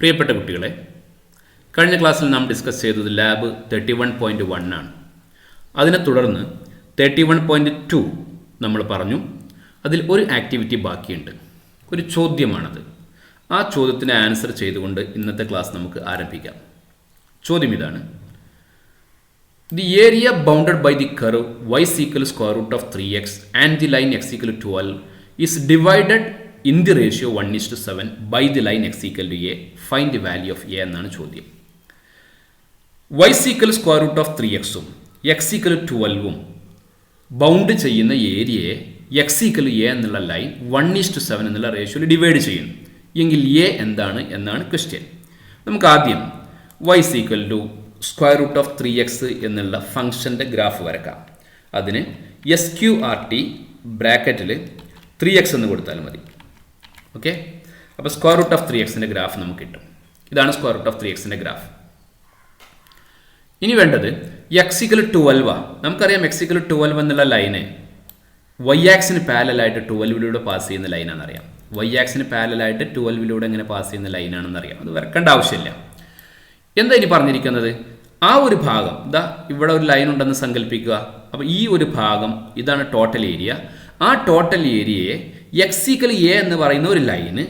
പ്രിയപ്പെട്ട കുട്ടികളെ, കഴിഞ്ഞ ക്ലാസ്സിൽ നാം ഡിസ്കസ് ചെയ്തത് ലാബ് 31.1 ആണ്. അതിനെ തുടർന്ന് 31.2 നമ്മൾ പറഞ്ഞു. അതിൽ ഒരു ആക്ടിവിറ്റി ബാക്കിയുണ്ട്, ഒരു ചോദ്യമാണത്. ആ ചോദ്യത്തിന് ആൻസർ ചെയ്തുകൊണ്ട് ഇന്നത്തെ ക്ലാസ് നമുക്ക് ആരംഭിക്കാം. ചോദ്യം ഇതാണ്: the area bounded by the curve y = square root of 3x and the line x = 12 is divided in the ratio 1:7 by the line x = a. Find the value of a എന്നാണ് ചോദ്യം. y = square root of 3x ഉം x = 12 ഉം bound ചെയ്യുന്ന ഏരിയയെ x = a എന്നുള്ള line 1:7 എന്നുള്ള റേഷ്യോയിൽ divide ചെയ്യുന്നു എങ്കിൽ a എന്താണ് എന്നാണ് ക്വസ്റ്റ്യൻ. നമുക്ക് ആദ്യം y = square root of 3x എന്നുള്ള ഫംഗ്ഷൻ്റെ ഗ്രാഫ് വരക്കാം. അതിന് SQRT ബ്രാക്കറ്റിൽ 3x എന്ന് കൊടുത്താൽ മതി. ഓക്കെ, അപ്പോൾ സ്ക്വയർ റൂട്ട് ഓഫ് 3xൻ്റെ ഗ്രാഫ് നമുക്ക് കിട്ടും. ഇതാണ് സ്ക്വയർ റൂട്ട് ഓഫ് 3xൻ്റെ ഗ്രാഫ്. ഇനി വേണ്ടത് x = 12. നമുക്കറിയാം x = 12 എന്നുള്ള ലൈന് y ആക്സിന് പാരലലായിട്ട് 12ലൂടെ പാസ് ചെയ്യുന്ന ലൈനാണെന്നറിയാം. y ആക്സിന് പാരലലായിട്ട് 12ലൂടെ എങ്ങനെ പാസ് ചെയ്യുന്ന ലൈനാണെന്നറിയാം. അത് വരക്കേണ്ട ആവശ്യമില്ല. എന്താ ഇനി പറഞ്ഞിരിക്കുന്നത്? ആ ഒരു ഭാഗം, ഇതാ ഇവിടെ ഒരു ലൈൻ ഉണ്ടെന്ന് സങ്കല്പിക്കുക. അപ്പോൾ ഈ ഒരു ഭാഗം ഇതാണ് ടോട്ടൽ ഏരിയ. ആ ടോട്ടൽ ഏരിയയെ x = a എന്ന് പറയുന്ന ഒരു ലൈന്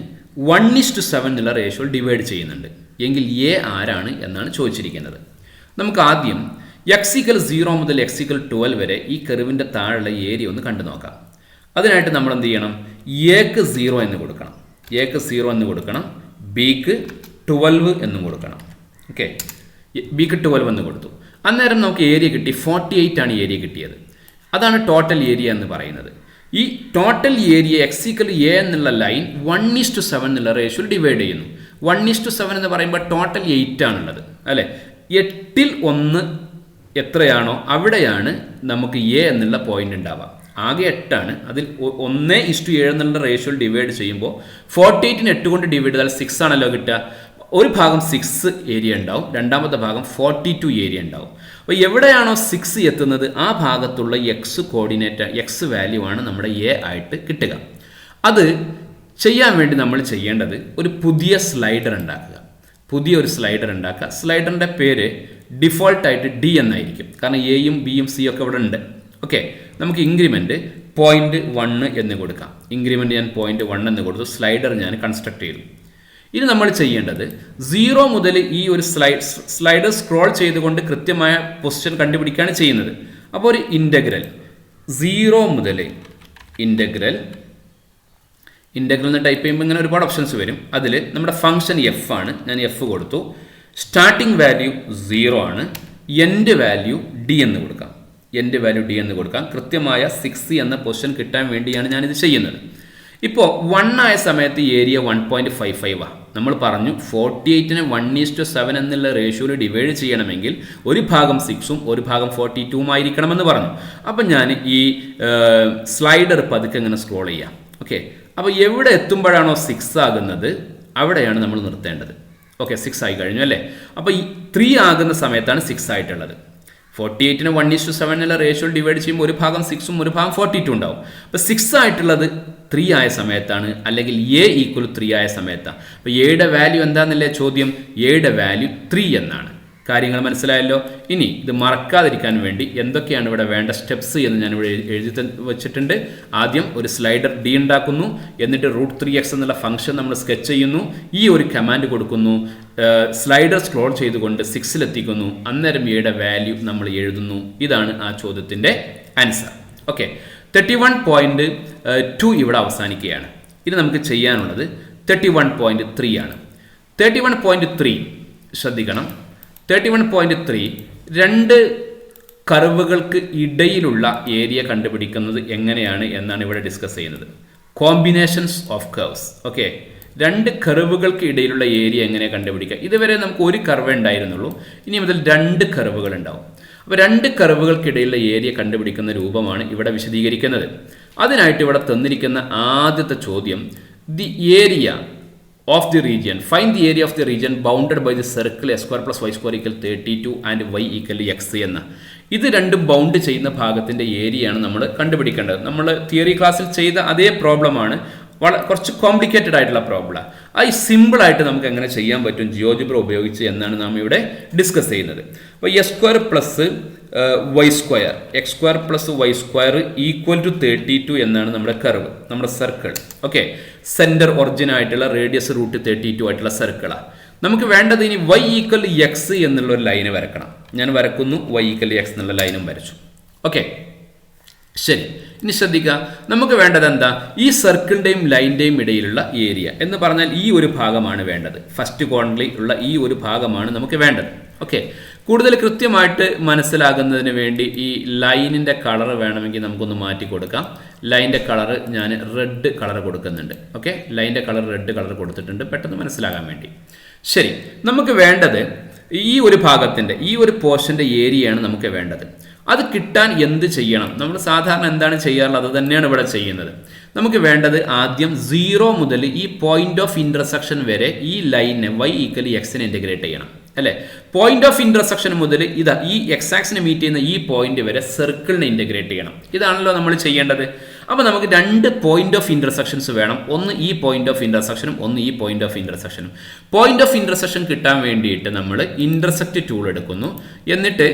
1:7 എന്നുള്ള റേഷ്യോയിൽ ഡിവൈഡ് ചെയ്യുന്നുണ്ട് എങ്കിൽ a ആരാണ് എന്നാണ് ചോദിച്ചിരിക്കുന്നത്. നമുക്ക് ആദ്യം x = 0 മുതൽ x = 12 വരെ ഈ കർവിൻ്റെ താഴെയുള്ള ഏരിയ ഒന്ന് കണ്ടു നോക്കാം. അതിനായിട്ട് നമ്മൾ എന്ത് ചെയ്യണം? എക്ക് 0 എന്ന് കൊടുക്കണം, എക്ക് 0 എന്ന് കൊടുക്കണം, ബിക്ക് 12 എന്നും കൊടുക്കണം. ഓക്കെ, ബിക്ക് 12 എന്ന് കൊടുത്തു. അന്നേരം നമുക്ക് ഏരിയ കിട്ടി 48 ആണ് ഏരിയ കിട്ടിയത്. അതാണ് ടോട്ടൽ ഏരിയ എന്ന് പറയുന്നത്. ഈ ടോട്ടൽ ഏരിയ x = a എന്നുള്ള ലൈൻ 1:7 എന്നുള്ള റേഷ്യോയിൽ ഡിവൈഡ് ചെയ്യുന്നു. 1:7 എന്ന് പറയുമ്പോൾ ടോട്ടൽ 8 ആണുള്ളത് അല്ലേ? 8ൽ 1 എത്രയാണോ അവിടെയാണ് നമുക്ക് a എന്നുള്ള പോയിന്റ് ഉണ്ടാവുക. ആകെ 8 ആണ്. അതിൽ 1:7 എന്നുള്ള റേഷ്യോയിൽ ഡിവൈഡ് ചെയ്യുമ്പോൾ 48ന് 8 കൊണ്ട് ഡിവൈഡ് ചെയ്താൽ 6 ആണല്ലോ കിട്ടുക. ഒരു ഭാഗം 6 ഏരിയ ഉണ്ടാവും, രണ്ടാമത്തെ ഭാഗം 42 ഏരിയ ഉണ്ടാവും. അപ്പോൾ എവിടെയാണോ 6 എത്തുന്നത് ആ ഭാഗത്തുള്ള എക്സ് കോർഡിനേറ്റ്, എക്സ് വാല്യൂ ആണ് നമ്മുടെ എ ആയിട്ട് കിട്ടുക. അത് ചെയ്യാൻ വേണ്ടി നമ്മൾ ചെയ്യേണ്ടത് ഒരു പുതിയ സ്ലൈഡർ ഉണ്ടാക്കുക. പുതിയൊരു സ്ലൈഡർ ഉണ്ടാക്കുക. സ്ലൈഡറിൻ്റെ പേര് ഡിഫോൾട്ടായിട്ട് D എന്നായിരിക്കും. കാരണം എയും ബിയും സിയും ഒക്കെ ഇവിടെ ഉണ്ട്. ഓക്കെ, നമുക്ക് ഇൻക്രിമെൻറ്റ് 0.1 എന്ന് കൊടുക്കാം. ഇൻക്രിമെൻറ്റ് ഞാൻ 0.1 എന്ന് കൊടുത്തു. സ്ലൈഡർ ഞാൻ കൺസ്ട്രക്ട് ചെയ്തു. ഇനി നമ്മൾ ചെയ്യേണ്ടത് 0 മുതൽ ഈ ഒരു സ്ലൈഡർ സ്ക്രോൾ ചെയ്തുകൊണ്ട് കൃത്യമായ പൊസിഷൻ കണ്ടുപിടിക്കുകയാണ് ചെയ്യുന്നത്. അപ്പോൾ ഒരു ഇൻ്റഗ്രൽ 0 മുതൽ ഇൻ്റഗ്രൽ എന്ന് ടൈപ്പ് ചെയ്യുമ്പോൾ ഇങ്ങനെ ഒരുപാട് ഓപ്ഷൻസ് വരും. അതിൽ നമ്മുടെ ഫംഗ്ഷൻ എഫ് ആണ്. ഞാൻ എഫ് കൊടുത്തു. സ്റ്റാർട്ടിംഗ് വാല്യൂ 0 ആണ്. എൻഡ് വാല്യൂ D എന്ന് കൊടുക്കാം. എൻഡ് വാല്യൂ D എന്ന് കൊടുക്കാം. കൃത്യമായ 6 എന്ന പൊസിഷൻ കിട്ടാൻ വേണ്ടിയാണ് ഞാനിത് ചെയ്യുന്നത്. ഇപ്പോൾ 1 ആയ സമയത്ത് ഏരിയ 1.55 ആണ്. നമ്മൾ പറഞ്ഞു 48നെ 1:7 എന്നുള്ള റേഷ്യോയിൽ ഡിവൈഡ് ചെയ്യണമെങ്കിൽ ഒരു ഭാഗം 6ഉം ഒരു ഭാഗം 42ഉം ആയിരിക്കണമെന്ന് പറഞ്ഞു. അപ്പം ഞാൻ ഈ സ്ലൈഡർ പതുക്കെ ഇങ്ങനെ സ്ക്രോൾ ചെയ്യാം. ഓക്കെ, അപ്പോൾ എവിടെ എത്തുമ്പോഴാണോ 6 ആകുന്നത് അവിടെയാണ് നമ്മൾ നിർത്തേണ്ടത്. ഓക്കെ, 6 ആയി കഴിഞ്ഞു അല്ലേ? അപ്പോൾ ഈ 3 ആകുന്ന സമയത്താണ് 6 ആയിട്ടുള്ളത്. 48ന് 1:7 എന്നുള്ള റേഷ്യോയിൽ ഡിവൈഡ് ചെയ്യുമ്പോൾ ഒരു ഭാഗം 6ഉം ഒരു ഭാഗം 42 ഉണ്ടാവും. അപ്പോൾ 6 ആയിട്ടുള്ളത് 3 ആയ സമയത്താണ്, അല്ലെങ്കിൽ a = 3 ആയ സമയത്താണ്. അപ്പോൾ എയുടെ വാല്യൂ എന്താണെന്നല്ലേ ചോദ്യം? എയുടെ വാല്യൂ 3 എന്നാണ്. കാര്യങ്ങൾ മനസ്സിലായല്ലോ. ഇനി ഇത് മറക്കാതിരിക്കാൻ വേണ്ടി എന്തൊക്കെയാണ് ഇവിടെ വേണ്ട സ്റ്റെപ്സ് എന്ന് ഞാനിവിടെ എഴുതി വെച്ചിട്ടുണ്ട്. ആദ്യം ഒരു സ്ലൈഡർ D ഉണ്ടാക്കുന്നു, എന്നിട്ട് √3x എന്നുള്ള ഫംഗ്ഷൻ നമ്മൾ സ്കെച്ച് ചെയ്യുന്നു, ഈ ഒരു കമാൻഡ് കൊടുക്കുന്നു, സ്ലൈഡർ സ്ക്രോൾ ചെയ്തുകൊണ്ട് 6-ലെത്തിക്കുന്നു, അന്നേരം എയുടെ വാല്യൂ നമ്മൾ എഴുതുന്നു. ഇതാണ് ആ ചോദ്യത്തിൻ്റെ ആൻസർ. ഓക്കെ, 31.2 ഇവിടെ അവസാനിക്കുകയാണ്. ഇനി നമുക്ക് ചെയ്യാനുള്ളത് 31.3 ആണ്. 31.3 ശ്രദ്ധിക്കണം. 31.3 രണ്ട് കർവുകൾക്ക് ഇടയിലുള്ള ഏരിയ കണ്ടുപിടിക്കുന്നത് എങ്ങനെയാണ് എന്നാണ് ഇവിടെ ഡിസ്കസ് ചെയ്യുന്നത്. Combinations of curves. ഓക്കെ, രണ്ട് കർവുകൾക്ക് ഇടയിലുള്ള ഏരിയ എങ്ങനെ കണ്ടുപിടിക്കുക? ഇതുവരെ നമുക്ക് ഒരു കർവ് ഉണ്ടായിരുന്നുള്ളൂ. ഇനി മുതൽ 2 കർവുകൾ ഉണ്ടാവും. അപ്പോൾ 2 കർവുകൾക്കിടയിലുള്ള ഏരിയ കണ്ടുപിടിക്കുന്ന രൂപമാണ് ഇവിടെ വിശദീകരിക്കുന്നത്. അതിനായിട്ട് ഇവിടെ തന്നിരിക്കുന്ന ആദ്യത്തെ ചോദ്യം, the area of the region, find the area of the region bounded by the circle x² + y² = 32 and y = x എന്ന. ഇത് രണ്ടും ബൗണ്ട് ചെയ്യുന്ന ഭാഗത്തിൻ്റെ ഏരിയയാണ് നമ്മൾ കണ്ടുപിടിക്കേണ്ടത്. നമ്മൾ തിയറി ക്ലാസ്സിൽ ചെയ്ത അതേ പ്രോബ്ലമാണ്. കുറച്ച് കോംപ്ലിക്കേറ്റഡ് ആയിട്ടുള്ള പ്രോബ്ലം. അത് സിമ്പിളായിട്ട് നമുക്ക് എങ്ങനെ ചെയ്യാൻ പറ്റും ജിയോജിബ്ര ഉപയോഗിച്ച് എന്നാണ് നാം ഇവിടെ ഡിസ്കസ് ചെയ്യുന്നത്. അപ്പോൾ x square plus y square x square plus y square equal to 32 എന്നാണ് നമ്മുടെ കർവ്, നമ്മുടെ സർക്കിൾ. ഓക്കെ, സെന്റർ ഒറിജിൻ ആയിട്ടുള്ള റേഡിയസ് റൂട്ട് 32 ആയിട്ടുള്ള സർക്കിളാണ്. നമുക്ക് വേണ്ടത് ഇനി y ഈക്വൽ എക്സ് എന്നുള്ള ഒരു ലൈന് വരക്കണം. ഞാൻ വരക്കുന്നു, y ഈക്വൽ എക്സ് എന്നുള്ള ലൈനും വരച്ചു. ഓക്കെ, ശരി. ഇനി ശ്രദ്ധിക്കുക, നമുക്ക് വേണ്ടത് എന്താ? ഈ സർക്കിളിന്റെയും ലൈനിന്റെയും ഇടയിലുള്ള ഏരിയ എന്ന് പറഞ്ഞാൽ ഈ ഒരു ഭാഗമാണ് വേണ്ടത്. ഫസ്റ്റ് ക്വാഡ്രന്റിൽ ഉള്ള ഈ ഒരു ഭാഗമാണ് നമുക്ക് വേണ്ടത്. ഓക്കെ, കൂടുതൽ കൃത്യമായിട്ട് മനസ്സിലാകുന്നതിന് വേണ്ടി ഈ ലൈനിന്റെ കളർ വേണമെങ്കിൽ നമുക്കൊന്ന് മാറ്റി കൊടുക്കാം. ലൈനിന്റെ കളർ ഞാൻ റെഡ് കളർ കൊടുക്കുന്നുണ്ട്. ഓക്കെ, ലൈനിന്റെ കളർ റെഡ് കളർ കൊടുത്തിട്ടുണ്ട് പെട്ടെന്ന് മനസ്സിലാകാൻ വേണ്ടി. ശരി, നമുക്ക് വേണ്ടത് ഈ ഒരു ഭാഗത്തിന്റെ ഈ ഒരു പോർഷന്റെ ഏരിയയാണ് നമുക്ക് വേണ്ടത്. അത് കിട്ടാൻ എന്ത് ചെയ്യണം? നമ്മൾ സാധാരണ എന്താണ് ചെയ്യാറുള്ളത് അത് തന്നെയാണ് ഇവിടെ ചെയ്യുന്നത്. നമുക്ക് വേണ്ടത് ആദ്യം 0 മുതൽ ഈ പോയിന്റ് ഓഫ് ഇന്റർസെക്ഷൻ വരെ ഈ ലൈനിനെ y ഈക്വൽ എക്സിനെ ഇന്റഗ്രേറ്റ് ചെയ്യണം, അല്ലെ? പോയിന്റ് ഓഫ് ഇന്റർസെക്ഷൻ മുതൽ ഇതാ ഈ എക്സ് ആക്സിനെ മീറ്റ് ചെയ്യുന്ന ഈ പോയിന്റ് വരെ സർക്കിളിനെ ഇന്റഗ്രേറ്റ് ചെയ്യണം. ഇതാണല്ലോ നമ്മൾ ചെയ്യേണ്ടത്. അപ്പോൾ നമുക്ക് 2 പോയിന്റ് ഓഫ് ഇന്റർസെക്ഷൻസ് വേണം. ഒന്ന് ഈ പോയിന്റ് ഓഫ് ഇന്റർസെക്ഷനും ഒന്ന് ഈ പോയിന്റ് ഓഫ് ഇന്റർസെക്ഷനും. പോയിന്റ് ഓഫ് ഇന്റർസെക്ഷൻ കിട്ടാൻ വേണ്ടിയിട്ട് നമ്മൾ ഇന്റർസെക്റ്റ് ടൂൾ എടുക്കുന്നു. എന്നിട്ട്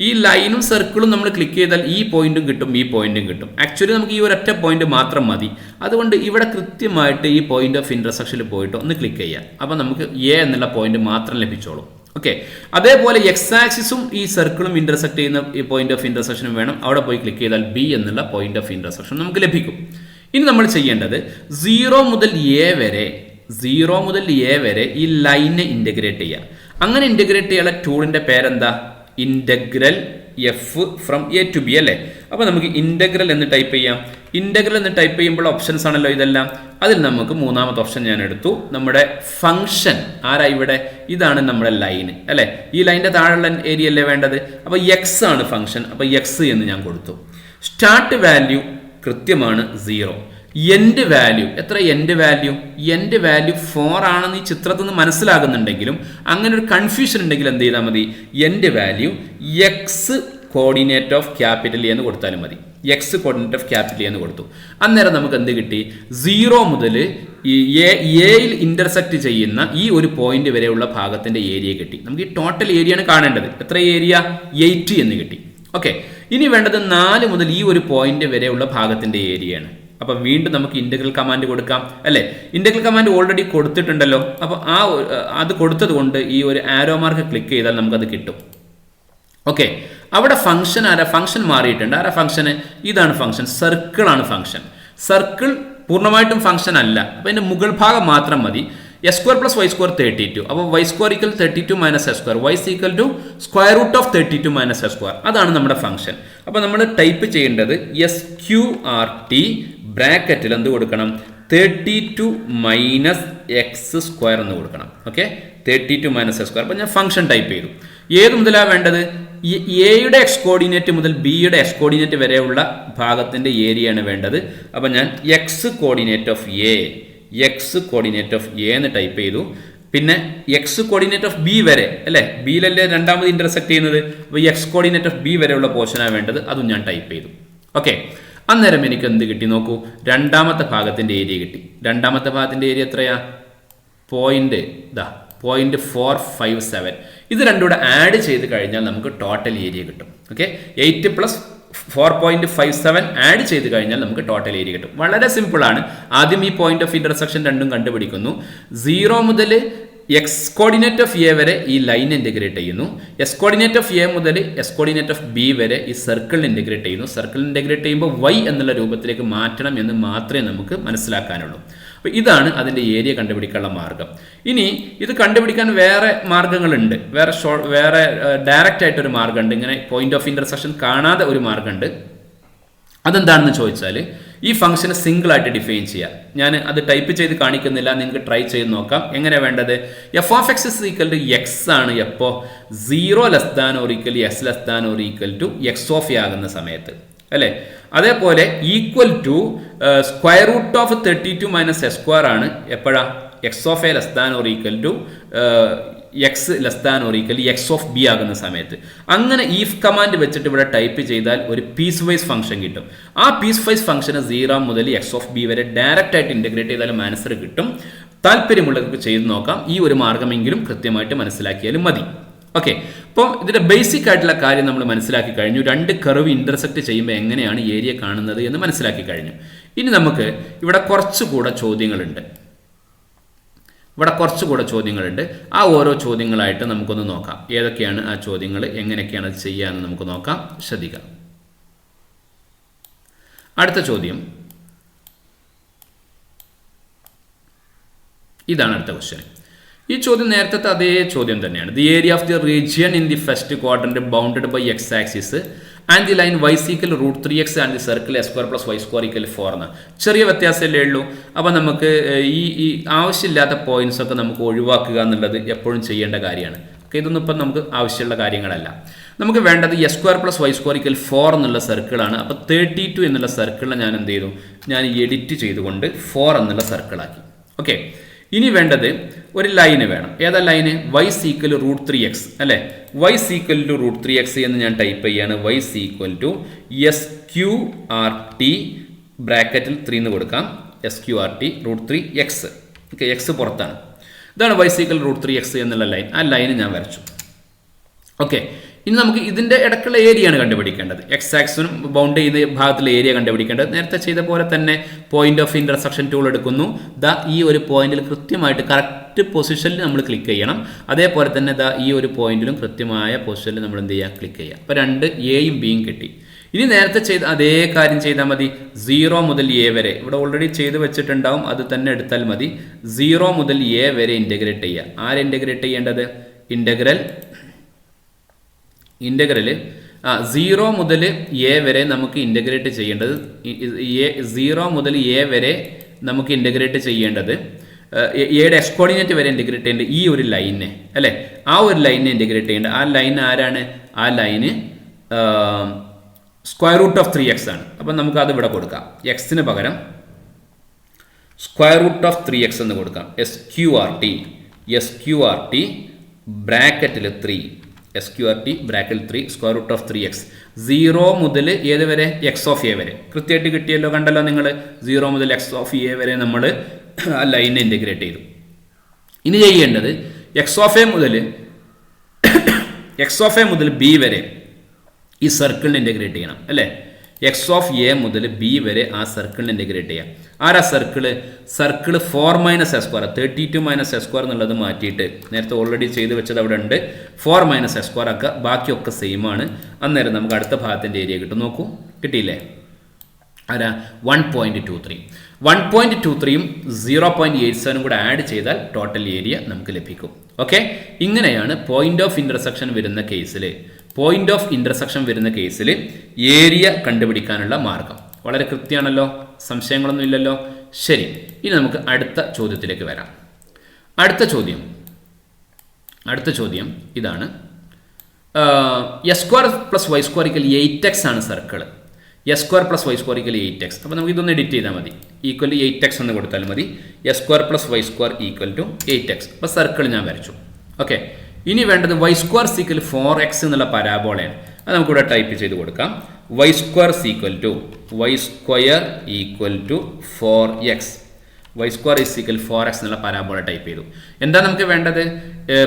ഈ ലൈനും സർക്കിളും നമ്മൾ ക്ലിക്ക് ചെയ്താൽ ഈ പോയിന്റും കിട്ടും, ഈ പോയിന്റും കിട്ടും. ആക്ച്വലി നമുക്ക് ഈ ഒരൊറ്റ പോയിന്റ് മാത്രം മതി. അതുകൊണ്ട് ഇവിടെ കൃത്യമായിട്ട് ഈ പോയിന്റ് ഓഫ് ഇന്റർസെക്ഷനിൽ പോയിട്ട് ഒന്ന് ക്ലിക്ക് ചെയ്യാം. അപ്പോൾ നമുക്ക് എ എന്നുള്ള പോയിന്റ് മാത്രം ലഭിച്ചോളും. ഓക്കെ, അതേപോലെ എക്സ് ആക്സിസും ഈ സർക്കിളും ഇന്റർസെക്ട് ചെയ്യുന്ന ഈ പോയിന്റ് ഓഫ് ഇന്റർസെക്ഷനും വേണം. അവിടെ പോയി ക്ലിക്ക് ചെയ്താൽ ബി എന്നുള്ള പോയിന്റ് ഓഫ് ഇന്റർസെക്ഷൻ നമുക്ക് ലഭിക്കും. ഇനി നമ്മൾ ചെയ്യേണ്ടത് 0 മുതൽ എ വരെ ഈ ലൈനെ ഇന്റഗ്രേറ്റ് ചെയ്യുക. അങ്ങനെ ഇന്റഗ്രേറ്റ് ചെയ്യാനുള്ള ടൂളിന്റെ പേരെന്താ? Integral f from a to b, അല്ലേ? അപ്പോൾ നമുക്ക് ഇന്റഗ്രൽ എന്ന് ടൈപ്പ് ചെയ്യാം. ഇന്റഗ്രൽ എന്ന് ടൈപ്പ് ചെയ്യുമ്പോൾ ഓപ്ഷൻസ് ആണല്ലോ ഇതെല്ലാം. അതിൽ നമുക്ക് മൂന്നാമത്തെ ഓപ്ഷൻ ഞാൻ എടുത്തു. നമ്മുടെ ഫംഗ്ഷൻ ആരാ ഇവിടെ? ഇതാണ് നമ്മുടെ ലൈന്, അല്ലെ? ഈ ലൈനിന്റെ താഴെയുള്ള ഏരിയ അല്ലേ വേണ്ടത്? അപ്പോൾ എക്സ് ആണ് ഫംഗ്ഷൻ. അപ്പോൾ എക്സ് എന്ന് ഞാൻ കൊടുത്തു. സ്റ്റാർട്ട് വാല്യൂ കൃത്യമാണ് 0. എൻഡ് വാല്യൂ എത്ര? എൻഡ് വാല്യൂ 4 ആണെന്ന് ഈ ചിത്രത്തിൽ നിന്ന് മനസ്സിലാകുന്നുണ്ടെങ്കിലും അങ്ങനെ ഒരു കൺഫ്യൂഷൻ ഉണ്ടെങ്കിൽ എന്ത് ചെയ്താൽ മതി? End value X coordinate of capital എന്ന് കൊടുത്താലും മതി. എക്സ് കോർഡിനേറ്റ് ഓഫ് ക്യാപിറ്റൽ എന്ന് കൊടുത്തു. അന്നേരം നമുക്ക് എന്ത് കിട്ടി? 0 മുതൽ എയിൽ ഇന്റർസെക്ട് ചെയ്യുന്ന ഈ ഒരു പോയിന്റ് വരെയുള്ള ഭാഗത്തിന്റെ ഏരിയ കിട്ടി. നമുക്ക് ഈ ടോട്ടൽ ഏരിയയാണ് കാണേണ്ടത്. എത്ര ഏരിയ? 80 എന്ന് കിട്ടി. ഓക്കെ, ഇനി വേണ്ടത് 4 മുതൽ ഈ ഒരു പോയിന്റ് വരെയുള്ള ഭാഗത്തിന്റെ ഏരിയയാണ്. അപ്പൊ വീണ്ടും നമുക്ക് ഇന്റഗ്രൽ കമാൻഡ് കൊടുക്കാം, അല്ലെ? ഇന്റഗ്രൽ കമാൻഡ് ഓൾറെഡി കൊടുത്തിട്ടുണ്ടല്ലോ. അപ്പൊ അത് കൊടുത്തത് കൊണ്ട് ഈ ഒരു ആരോ മാർക്ക് ക്ലിക്ക് ചെയ്താൽ നമുക്കത് കിട്ടും. ഓക്കെ, അവിടെ ഫംഗ്ഷൻ ആരാ? ഫംഗ്ഷൻ മാറിയിട്ടുണ്ട്. ആരാ ഫംഗ്ഷന്? ഇതാണ് ഫംഗ്ഷൻ. സർക്കിൾ ആണ് ഫംഗ്ഷൻ. സർക്കിൾ പൂർണ്ണമായിട്ടും ഫംഗ്ഷൻ അല്ല. അപ്പൊ അതിന്റെ മുകൾ ഭാഗം മാത്രം മതി. X square plus y square 32. അപ്പോൾ y square equal 32 minus x square. Y equal to square root of 32 minus x square. അതാണ് നമ്മുടെ ഫംഗ്ഷൻ. അപ്പോൾ നമ്മൾ ടൈപ്പ് ചെയ്യേണ്ടത് SQRT ബ്രാക്കറ്റിൽ എന്ത് കൊടുക്കണം? 32 മൈനസ് എക്സ് സ്ക്വയർ എന്ന് കൊടുക്കണം. Okay, 32 minus x square. അപ്പോൾ ഞാൻ ഫംഗ്ഷൻ ടൈപ്പ് ചെയ്തു. ഏത് മുതലാണ് വേണ്ടത്? എയുടെ എക്സ് കോർഡിനേറ്റ് മുതൽ ബിയുടെ എക്സ് കോർഡിനേറ്റ് വരെയുള്ള ഭാഗത്തിന്റെ ഏരിയയാണ് വേണ്ടത്. അപ്പോൾ ഞാൻ എക്സ് കോർഡിനേറ്റ് ഓഫ് എ എന്ന് ടൈപ്പ് ചെയ്തു. പിന്നെ എക്സ് കോർഡിനേറ്റ് ഓഫ് ബി വരെ, അല്ലെ? ബിയിലല്ലേ രണ്ടാമത് ഇന്റർസെക്ട് ചെയ്യുന്നത്. അപ്പോൾ എക്സ് കോർഡിനേറ്റ് ഓഫ് ബി വരെയുള്ള പോർഷനാണ് വേണ്ടത്. അതും ഞാൻ ടൈപ്പ് ചെയ്തു. ഓക്കെ, അന്നേരം എനിക്ക് എന്ത് കിട്ടി നോക്കൂ? രണ്ടാമത്തെ ഭാഗത്തിന്റെ ഏരിയ കിട്ടി. രണ്ടാമത്തെ ഭാഗത്തിന്റെ ഏരിയ എത്രയാ? പോയിന്റ് 457. ഇത് രണ്ടും കൂടെ ആഡ് ചെയ്ത് കഴിഞ്ഞാൽ നമുക്ക് ടോട്ടൽ ഏരിയ കിട്ടും. ഓക്കെ, 8 പ്ലസ് 4.57 ആഡ് ചെയ്ത് കഴിഞ്ഞാൽ നമുക്ക് ടോട്ടൽ ഏരിയ കിട്ടും. വളരെ സിമ്പിൾ ആണ്. ആദ്യം ഈ പോയിന്റ് ഓഫ് ഇന്റർസെക്ഷൻ രണ്ടും കണ്ടുപിടിക്കുന്നു. 0 മുതൽ എക്സ് കോർഡിനേറ്റ് ഓഫ് എ വരെ ഈ ലൈൻ ഇന്റഗ്രേറ്റ് ചെയ്യുന്നു. എസ് കോർഡിനേറ്റ് ഓഫ് എ മുതൽ എസ് കോർഡിനേറ്റ് ഓഫ് ബി വരെ ഈ സർക്കിൾ ഇന്റഗ്രേറ്റ് ചെയ്യുന്നു. സർക്കിൾ ഇന്റഗ്രേറ്റ് ചെയ്യുമ്പോൾ y എന്നുള്ള രൂപത്തിലേക്ക് മാറ്റണം എന്ന് മാത്രമേ നമുക്ക് മനസ്സിലാക്കാനുള്ളൂ. അപ്പോൾ ഇതാണ് അതിൻ്റെ ഏരിയ കണ്ടുപിടിക്കാനുള്ള മാർഗം. ഇനി ഇത് കണ്ടുപിടിക്കാൻ വേറെ മാർഗങ്ങളുണ്ട്. വേറെ ഡയറക്റ്റ് ആയിട്ടൊരു മാർഗമുണ്ട്. ഇങ്ങനെ പോയിന്റ് ഓഫ് ഇന്റർസെക്ഷൻ കാണാതെ ഒരു മാർഗമുണ്ട്. അതെന്താണെന്ന് ചോദിച്ചാൽ ഈ ഫംഗ്ഷനെ സിംഗിൾ ആയിട്ട് ഡിഫൈൻ ചെയ്യുക. ഞാൻ അത് ടൈപ്പ് ചെയ്ത് കാണിക്കുന്നില്ല, നിങ്ങൾക്ക് ട്രൈ ചെയ്ത് നോക്കാം. എങ്ങനെ വേണ്ടത്? F of x is equal to x ആണ് എപ്പോൾ 0 less than or equal x less than or equal to x of a ആകുന്ന സമയത്ത്, അല്ലേ? അതേപോലെ equal to square root of 32 minus x square ആണ് എപ്പോഴാ? X of a less than or equal to x less than or equal x of b ആകുന്ന സമയത്ത് അങ്ങനെ if command വെച്ചിട്ട് ഇവിടെ ടൈപ്പ് ചെയ്താൽ ഒരു പീസ് വൈസ് ഫംഗ്ഷൻ കിട്ടും. ആ പീസ് വൈസ് ഫംഗ്ഷന് 0 മുതൽ എക്സ് ഓഫ് ബി വരെ ഡയറക്റ്റ് ആയിട്ട് ഇന്റഗ്രേറ്റ് ചെയ്താലും ആൻസർ കിട്ടും. താല്പര്യമുള്ളവർക്ക് ചെയ്ത് നോക്കാം. ഈ ഒരു മാർഗ്ഗമെങ്കിലും കൃത്യമായിട്ട് മനസ്സിലാക്കിയാലും മതി. ഓക്കെ, അപ്പോൾ ഇതിന്റെ ബേസിക് ആയിട്ടുള്ള കാര്യം നമ്മൾ മനസ്സിലാക്കി കഴിഞ്ഞു. രണ്ട് കർവ് ഇന്റർസെക്ട് ചെയ്യുമ്പോൾ എങ്ങനെയാണ് ഏരിയ കാണുന്നത് എന്ന് മനസ്സിലാക്കി കഴിഞ്ഞു. ഇനി നമുക്ക് ഇവിടെ കുറച്ചുകൂടെ ചോദ്യങ്ങളുണ്ട്. ആ ഓരോ ചോദ്യങ്ങളായിട്ട് നമുക്കൊന്ന് നോക്കാം. ഏതൊക്കെയാണ് ആ ചോദ്യങ്ങൾ, എങ്ങനെയൊക്കെയാണ് അത് ചെയ്യാമെന്ന് നമുക്ക് നോക്കാം. ശ്രദ്ധിക്കാം. അടുത്ത ചോദ്യം ഇതാണ്. അടുത്ത ക്വസ്റ്റ്യൻ. ഈ ചോദ്യം നേരത്തെ അതേ ചോദ്യം തന്നെയാണ്. The area of the region in the first quadrant bounded by x axis and the line y equal √3x and the circle x² + y² equal 4 എന്ന്. ചെറിയ വ്യത്യാസമല്ലേ ഉള്ളൂ. അപ്പോൾ നമുക്ക് ഈ ആവശ്യമില്ലാത്ത പോയിന്റ്സ് ഒക്കെ നമുക്ക് ഒഴിവാക്കുക എന്നുള്ളത് എപ്പോഴും ചെയ്യേണ്ട കാര്യമാണ്. ഓക്കെ, ഇതൊന്നും ഇപ്പം നമുക്ക് ആവശ്യമുള്ള കാര്യങ്ങളല്ല. നമുക്ക് വേണ്ടത് x² + y² ഈക്വൽ 4 എന്നുള്ള സർക്കിളാണ്. അപ്പോൾ 32 എന്നുള്ള സർക്കിളിനെ ഞാൻ എന്ത് ചെയ്തു, ഞാൻ എഡിറ്റ് ചെയ്തുകൊണ്ട് 4 എന്നുള്ള സർക്കിളാക്കി. ഓക്കെ, ഇനി വേണ്ടത് ഒരു ലൈന് വേണം. ഏതാ ലൈന്? y ഈക്വൽ √3x അല്ലേ. y ഈക്വൽ ടു √3x എന്ന് ഞാൻ ടൈപ്പ് ചെയ്യാണ്. y ഈക്വൽ ടു SQRT ബ്രാക്കറ്റിൽ 3 എന്ന് കൊടുക്കാം. SQRT √3x. ഓക്കെ, എക്സ് പുറത്താണ്. ഇതാണ് y ഈക്വൽ √3x എന്നുള്ള ലൈൻ. ആ ലൈന് ഞാൻ വരച്ചു. ഓക്കെ, ഇനി നമുക്ക് ഇതിന്റെ ഇടയ്ക്കുള്ള ഏരിയ ആണ് കണ്ടുപിടിക്കേണ്ടത്. എക്സ് ആക്സിനും ബൗണ്ട് ചെയ്യുന്ന ഭാഗത്തിലെ ഏരിയ കണ്ടുപിടിക്കേണ്ടത്. നേരത്തെ ചെയ്ത പോലെ തന്നെ പോയിന്റ് ഓഫ് ഇന്റർസെക്ഷൻ ടൂൾ എടുക്കുന്നു. ഈ ഒരു പോയിന്റിൽ കൃത്യമായിട്ട് കറക്റ്റ് പൊസിഷനിൽ നമ്മൾ ക്ലിക്ക് ചെയ്യണം. അതേപോലെ തന്നെ ഈ ഒരു പോയിന്റിലും കൃത്യമായ പൊസിഷനിൽ നമ്മൾ എന്ത് ചെയ്യുക, ക്ലിക്ക് ചെയ്യുക. അപ്പോൾ 2 എയും ബിയും കിട്ടി. ഇനി നേരത്തെ ചെയ്ത അതേ കാര്യം ചെയ്താൽ മതി. 0 മുതൽ എ വരെ ഇവിടെ ഓൾറെഡി ചെയ്ത് വെച്ചിട്ടുണ്ടാവും, അത് തന്നെ എടുത്താൽ മതി. 0 മുതൽ എ വരെ ഇൻ്റഗ്രേറ്റ് ചെയ്യുക. ആരെ ഇൻ്റഗ്രേറ്റ് ചെയ്യേണ്ടത്? ഇൻ്റഗ്രൽ 0 മുതൽ എ വരെ നമുക്ക് ഇൻ്റഗ്രേറ്റ് ചെയ്യേണ്ടത്. 0 മുതൽ എ വരെ നമുക്ക് ഇൻ്റഗ്രേറ്റ് ചെയ്യേണ്ടത് എയുടെ എക്സ് കോർഡിനേറ്റ് വരെ ഇൻ്റഗ്രേറ്റ് ചെയ്യേണ്ടത് ഈ ഒരു ലൈനെ അല്ലേ. ആ ഒരു ലൈനെ ഇൻ്റഗ്രേറ്റ് ചെയ്യേണ്ടത്. ആ ലൈൻ ആരാണ്? ആ ലൈന് √3x ആണ്. അപ്പം നമുക്ക് അത് ഇവിടെ കൊടുക്കാം. എക്സിന് പകരം √3x എന്ന് കൊടുക്കാം. SQRT ബ്രാക്കറ്റിൽ 3 SQRT ബ്രാക്കറ്റിൽ 3 √3x. 0 മുതൽ ഏത് വരെ? എക്സ് ഓഫ് എ വരെ. കൃത്യമായിട്ട് കിട്ടിയല്ലോ, കണ്ടല്ലോ നിങ്ങൾ. 0 മുതൽ എക്സ് ഓഫ് എ വരെ നമ്മൾ ആ ലൈനെ ഇൻ്റഗ്രേറ്റ് ചെയ്തു. ഇനി ചെയ്യേണ്ടത് എക്സ് ഓഫ് എ മുതൽ ബി വരെ ഈ സർക്കിളിനെ ഇൻ്റഗ്രേറ്റ് ചെയ്യണം അല്ലേ. എക്സ് ഓഫ് എ മുതൽ ബി വരെ ആ സർക്കിളിനെ ഇൻ്റഗ്രേറ്റ് ചെയ്യാം. ആരാ സർക്കിള്? 4 - s². 32 - s² എന്നുള്ളത് മാറ്റിയിട്ട് നേരത്തെ ഓൾറെഡി ചെയ്ത് വെച്ചത് അവിടെ ഉണ്ട്. 4 - s² ആക്കുക. ബാക്കിയൊക്കെ സെയിം ആണ്. അന്നേരം നമുക്ക് അടുത്ത ഭാഗത്തിൻ്റെ ഏരിയ കിട്ടും. നോക്കൂ, കിട്ടിയില്ലേ? ആരാ? 1.23. 1.23യും 0.87 കൂടെ ആഡ് ചെയ്താൽ ടോട്ടൽ ഏരിയ നമുക്ക് ലഭിക്കും. ഓക്കെ, ഇങ്ങനെയാണ് പോയിന്റ് ഓഫ് ഇന്റർസെക്ഷൻ വരുന്ന കേസിൽ ഏരിയ കണ്ടുപിടിക്കാനുള്ള മാർഗം. വളരെ കൃത്യമാണല്ലോ, സംശയങ്ങളൊന്നും ഇല്ലല്ലോ. ശരി, ഇനി നമുക്ക് അടുത്ത ചോദ്യത്തിലേക്ക് വരാം. അടുത്ത ചോദ്യം ഇതാണ്. s² + y² = 8x ആണ് സർക്കിൾ. s² + y² = 8x. അപ്പോൾ നമുക്ക് ഇതൊന്ന് എഡിറ്റ് ചെയ്താൽ മതി. ഈക്വൽ 8x എന്ന് കൊടുത്താൽ മതി. s² + y² = 8x. അപ്പോൾ സർക്കിൾ ഞാൻ വരച്ചു. ഓക്കെ, ഇനി വേണ്ടത് y² = 4x എന്നുള്ള പരാബോളയാണ്. അത് നമുക്കിവിടെ ടൈപ്പ് ചെയ്ത് കൊടുക്കാം. y² = 4x. y² = 4x എന്നുള്ള പരാബോള ടൈപ്പ് ചെയ്തു. എന്താ നമുക്ക് വേണ്ടത്?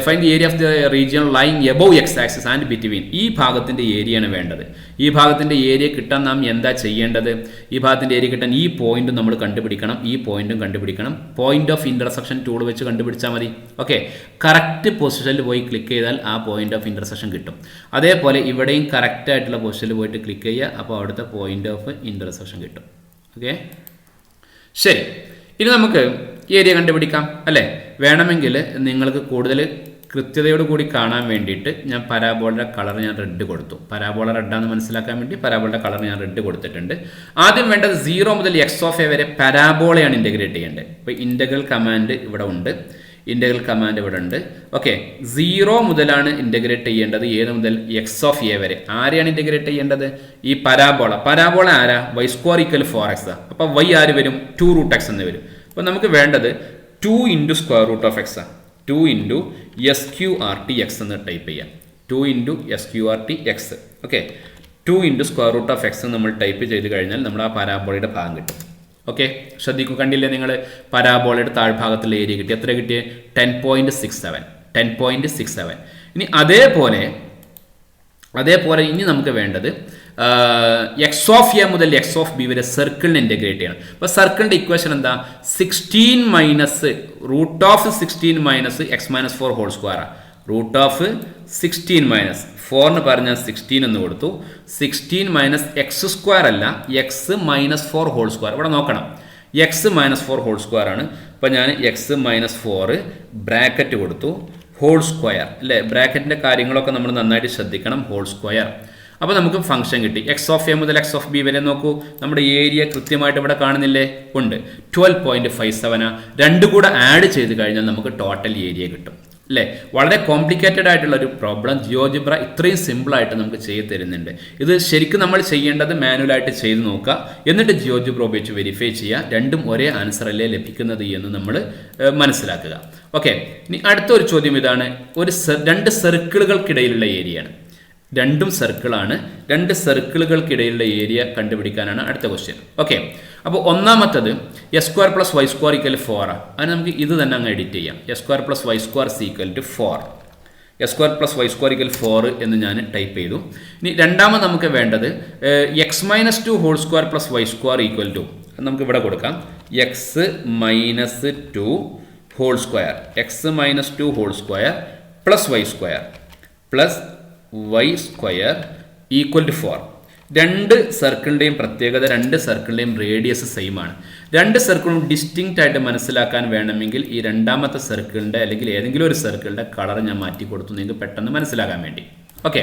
Find the area of the region lying above X axis and between. ഈ ഭാഗത്തിൻ്റെ ഏരിയയാണ് വേണ്ടത്. ഈ ഭാഗത്തിൻ്റെ ഏരിയ കിട്ടാൻ നാം എന്താ ചെയ്യേണ്ടത്? ഈ ഭാഗത്തിൻ്റെ ഏരിയ കിട്ടാൻ ഈ പോയിന്റും നമ്മൾ കണ്ടുപിടിക്കണം, ഈ പോയിന്റും കണ്ടുപിടിക്കണം. പോയിന്റ് ഓഫ് ഇന്റർസെക്ഷൻ ടൂൾ വെച്ച് കണ്ടുപിടിച്ചാൽ മതി. ഓക്കെ, കറക്റ്റ് പൊസിഷനിൽ പോയി ക്ലിക്ക് ചെയ്താൽ ആ പോയിന്റ് ഓഫ് ഇന്റർസെക്ഷൻ കിട്ടും. അതേപോലെ ഇവിടെയും കറക്റ്റ് ആയിട്ടുള്ള പൊസിഷനിൽ പോയിട്ട് ക്ലിക്ക് ചെയ്യുക. അപ്പോൾ അവിടുത്തെ പോയിന്റ് ഓഫ് ഇന്റർസെക്ഷൻ കിട്ടും. ഓക്കെ, ശരി. ഇനി നമുക്ക് ഏരിയ കണ്ടുപിടിക്കാം അല്ലേ. വേണമെങ്കിൽ നിങ്ങൾക്ക് കൂടുതൽ കൃത്യതയോട് കൂടി കാണാൻ വേണ്ടിയിട്ട് ഞാൻ പരാബോളയുടെ കളർ റെഡ് കൊടുത്തു. പരാബോള റെഡാന്ന് മനസ്സിലാക്കാൻ വേണ്ടി പരാബോളയുടെ കളർ ഞാൻ റെഡ് കൊടുത്തിട്ടുണ്ട്. ആദ്യം വേണ്ടത് 0 മുതൽ എക്സ് ഓഫ് എ വരെ പരാബോളയാണ് ഇൻ്റഗ്രേറ്റ് ചെയ്യേണ്ടത്. ഇപ്പോൾ ഇൻ്റഗ്രൽ കമാൻഡ് ഇവിടെ ഉണ്ട്. ഓക്കെ, 0 മുതലാണ് ഇൻ്റഗ്രേറ്റ് ചെയ്യേണ്ടത്. ഏത് മുതൽ? എക്സ് ഓഫ് എ വരെ. ആരെയാണ് ഇൻ്റഗ്രേറ്റ് ചെയ്യേണ്ടത്? ഈ പരാബോള ആരാ? y² = 4x. അപ്പോൾ y ആര് വരും? 2√x എന്ന് വരും. അപ്പോൾ നമുക്ക് വേണ്ടത് 2 × √x. 2 into S Q R T x എന്ന് ടൈപ്പ് ചെയ്യാം. 2 into S Q R T x. Okay, 2 into square root of x നമ്മൾ ടൈപ്പ് ചെയ്ത് കഴിഞ്ഞാൽ നമ്മൾ ആ പരാബോളയുടെ ഭാഗം കിട്ടും. ഓക്കെ, ശ്രദ്ധിക്കൂ, കണ്ടില്ലേ നിങ്ങൾ പരാബോളയുടെ താഴ്ഭാഗത്തുള്ള ഏരിയ കിട്ടി. എത്ര കിട്ടിയേ? 10.67. 10.67. ഇനി അതേപോലെ ഇനി നമുക്ക് വേണ്ടത് എക്സ് ഓഫ് എ മുതൽ എക്സ് ഓഫ് ബി വരെ സർക്കിളിനെ ഇൻ്റഗ്രേറ്റ് ചെയ്യണം. അപ്പോൾ സർക്കിളിൻ്റെ ഇക്വേഷൻ എന്താ? 16 minus root of 16 minus x minus 4 whole square. Root of 16 minus 4 പറഞ്ഞാൽ 16 എന്ന് കൊടുത്തു. 16 മൈനസ് എക്സ് സ്ക്വയർ അല്ല, എക്സ് മൈനസ് 4 ഹോൾ സ്ക്വയർ. ഇവിടെ നോക്കണം, എക്സ് മൈനസ് 4 ഹോൾ സ്ക്വയർ ആണ്. അപ്പോൾ ഞാൻ എക്സ് മൈനസ് 4 ബ്രാക്കറ്റ് കൊടുത്തു, ഹോൾ സ്ക്വയർ അല്ലേ. ബ്രാക്കറ്റിൻ്റെ കാര്യങ്ങളൊക്കെ നമ്മൾ നന്നായിട്ട് ശ്രദ്ധിക്കണം. Whole square. അപ്പോൾ നമുക്ക് ഫംഗ്ഷൻ കിട്ടി. എക്സ് ഓഫ് എ മുതൽ എക്സ് ഓഫ് ബി വരെ നോക്കൂ, നമ്മുടെ ഏരിയ കൃത്യമായിട്ട് ഇവിടെ കാണുന്നില്ലേ? ഉണ്ട്. 12.57. രണ്ടും കൂടെ ആഡ് ചെയ്ത് കഴിഞ്ഞാൽ നമുക്ക് ടോട്ടൽ ഏരിയ കിട്ടും അല്ലേ. വളരെ കോംപ്ലിക്കേറ്റഡ് ആയിട്ടുള്ള ഒരു പ്രോബ്ലം ജിയോജിബ്ര ഇത്രയും സിമ്പിളായിട്ട് നമുക്ക് ചെയ്ത് തരുന്നുണ്ട്. ഇത് ശരിക്കും നമ്മൾ ചെയ്യേണ്ടത് മാനുവലായിട്ട് ചെയ്ത് നോക്കുക, എന്നിട്ട് ജിയോജിബ്ര ഉപയോഗിച്ച് വെരിഫൈ ചെയ്യുക. രണ്ടും ഒരേ ആൻസർ അല്ലേ ലഭിക്കുന്നത് എന്ന് നമ്മൾ മനസ്സിലാക്കുക. ഓക്കെ, ഇനി അടുത്ത ഒരു ചോദ്യം ഇതാണ്. രണ്ട് സർക്കിളുകൾക്കിടയിലുള്ള ഏരിയയാണ്. രണ്ടും സർക്കിളാണ്. രണ്ട് സർക്കിളുകൾക്കിടയിലുള്ള ഏരിയ കണ്ടുപിടിക്കാനാണ് അടുത്ത ക്വസ്റ്റ്യൻ. ഓക്കെ, അപ്പോൾ ഒന്നാമത്തത് x square plus y square equal 4. അതിന് നമുക്ക് ഇത് തന്നെ അങ്ങ് എഡിറ്റ് ചെയ്യാം. X square plus y square equal to 4. X square plus y square equal 4 എന്ന് ഞാൻ ടൈപ്പ് ചെയ്തു. ഇനി രണ്ടാമത് നമുക്ക് വേണ്ടത് x minus 2 whole square plus y square equal to, നമുക്ക് ഇവിടെ കൊടുക്കാം, x minus 2 whole square, x minus 2 whole square plus y square plus y square equal to 4. രണ്ട് സർക്കിളിൻ്റെയും പ്രത്യേകത, രണ്ട് സർക്കിളിൻ്റെയും റേഡിയസ് സെയിം ആണ്. രണ്ട് സർക്കിളും ഡിസ്റ്റിങ്ക്റ്റ് ആയിട്ട് മനസ്സിലാക്കാൻ വേണമെങ്കിൽ ഈ രണ്ടാമത്തെ സർക്കിളിൻ്റെ അല്ലെങ്കിൽ ഏതെങ്കിലും ഒരു സർക്കിളിൻ്റെ കളർ ഞാൻ മാറ്റി കൊടുത്തു, നിങ്ങൾക്ക് പെട്ടെന്ന് മനസ്സിലാക്കാൻ വേണ്ടി. ഓക്കെ,